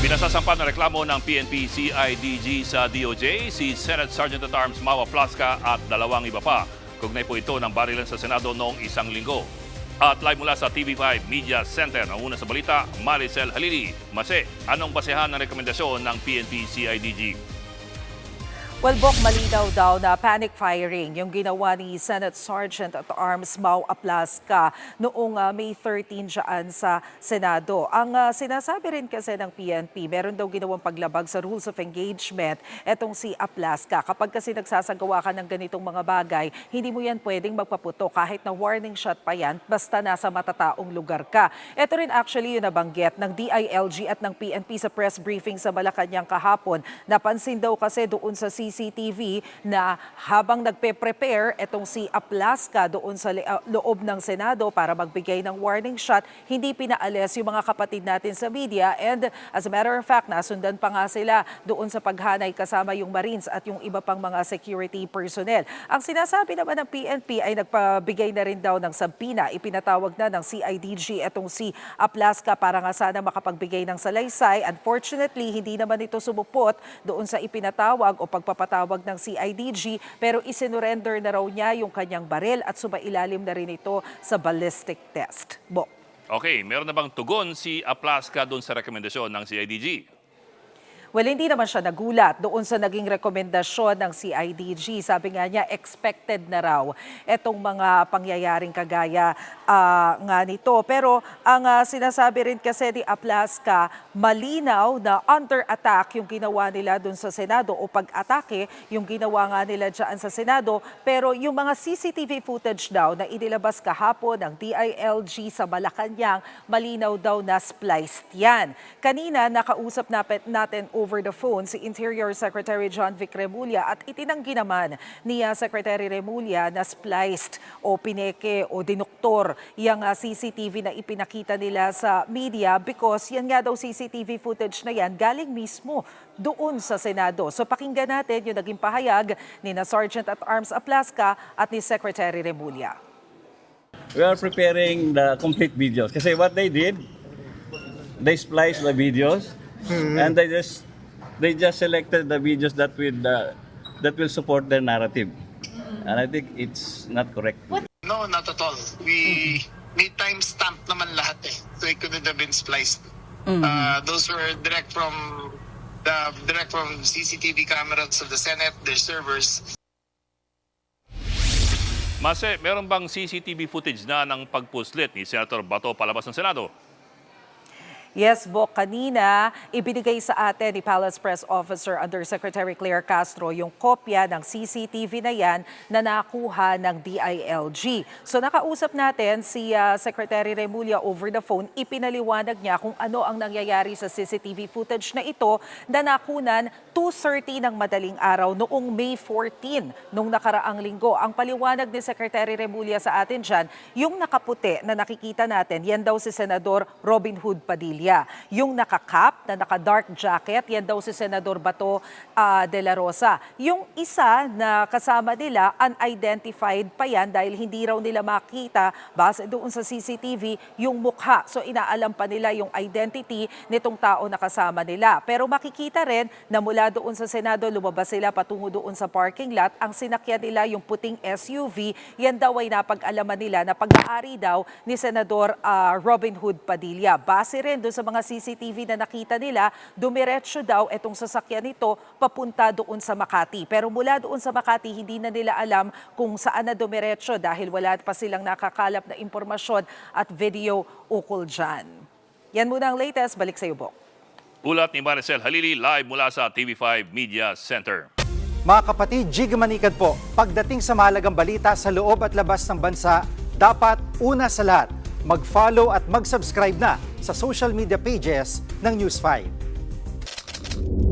Pinasasampa ng reklamo ng PNP-CIDG sa DOJ si Senate Sergeant-at-Arms Mawa Plasca at dalawang iba pa. Kaugnay po ito ng barilan sa Senado noong isang linggo. At live mula sa TV5 Media Center, ang una sa balita, Maricel Halili. Mase, anong basehan ng rekomendasyon ng PNP-CIDG? Well, Bok, malinaw daw na panic firing yung ginawa ni Senate Sergeant-at-Arms Mau Aplasca noong May 13 dyan sa Senado. Ang sinasabi rin kasi ng PNP, meron daw ginawang paglabag sa rules of engagement etong si Aplasca. Kapag kasi nagsasagawa ka ng ganitong mga bagay, hindi mo yan pwedeng magpaputo kahit na warning shot pa yan, basta nasa matataong lugar ka. Ito rin actually yung nabanggit ng DILG at ng PNP sa press briefing sa Malacanang kahapon. Napansin daw kasi doon sa CCTV na habang nagpe-prepare itong si Aplasca doon sa loob ng Senado para magbigay ng warning shot, hindi pinaalis yung mga kapatid natin sa media, and as a matter of fact, nasundan pa nga sila doon sa paghanay kasama yung Marines at yung iba pang mga security personnel. Ang sinasabi naman ng PNP ay nagpabigay na rin daw ng sabina, ipinatawag na ng CIDG itong si Aplasca para nga sana makapagbigay ng salaysay. Unfortunately, hindi naman ito sumupot doon sa ipinatawag o pagpapatawag ng CIDG, pero isinurrender na raw niya yung kanyang baril at sumailalim na rin ito sa ballistic test. Bo. Okay, meron na bang tugon si Aplasca doon sa rekomendasyon ng CIDG? Well, hindi naman siya nagulat doon sa naging rekomendasyon ng CIDG. Sabi nga niya, expected na raw itong mga pangyayaring kagaya nga nito. Pero ang sinasabi rin kasi ni Aplasca, malinaw na under attack yung ginawa nila doon sa Senado o pag-atake yung ginawa nga nila dyan sa Senado. Pero yung mga CCTV footage daw na inilabas kahapon ng DILG sa Malacanang, malinaw daw na spliced yan. Kanina, nakausap natin over the phone si Interior Secretary John Vic Remulla at itinanggi naman ni Secretary Remulla na spliced o pineke o dinuktor yung CCTV na ipinakita nila sa media because yan nga daw CCTV footage na yan galing mismo doon sa Senado. So pakinggan natin yung naging pahayag ni na Sergeant-at-Arms Aplasca at ni Secretary Remulla. We are preparing the complete videos kasi what they did, they spliced the videos and they just selected the videos that will support their narrative, and I think it's not correct. No, not at all. We may timestamp naman lahat eh, so it couldn't have been spliced. Those were direct from CCTV cameras of the Senate, their servers. Mase, meron bang CCTV footage na ng pagpuslit ni Senator Bato palabas ng Senado? Yes, Bok, kanina ibinigay sa atin ni Palace Press Officer Undersecretary Claire Castro yung kopya ng CCTV na yan na nakuha ng DILG. So nakausap natin si Secretary Remulla over the phone, ipinaliwanag niya kung ano ang nangyayari sa CCTV footage na ito na nakunan 2:30 ng madaling araw noong May 14 nung nakaraang linggo. Ang paliwanag ni Secretary Remulla sa atin dyan, yung nakaputi na nakikita natin, yan daw si Senador Robin Hood Padilla. Yung naka-cap na naka-dark jacket, yan daw si Senador Bato de la Rosa. Yung isa na kasama nila, unidentified pa yan dahil hindi raw nila makita base doon sa CCTV yung mukha. So inaalam pa nila yung identity nitong tao na kasama nila. Pero makikita rin na mula doon sa Senado, lumabas sila patungo doon sa parking lot. Ang sinakyan nila yung puting SUV, yan daw ay napag-alaman nila na pag-aari daw ni Senador Robin Hood Padilla. Base rin doon sa mga CCTV na nakita nila, dumiretso daw itong sasakyan nito papunta doon sa Makati. Pero mula doon sa Makati, hindi na nila alam kung saan na dumiretso dahil wala pa silang nakakalap na impormasyon at video ukol dyan. Yan muna ang latest. Balik sa iyo, Bok. Ulat ni Maricel Halili live mula sa TV5 Media Center. Mga kapatid, Jig Manikad po, pagdating sa mahalagang balita sa loob at labas ng bansa, dapat una sa lahat, mag-follow at mag-subscribe na sa social media pages ng News 5.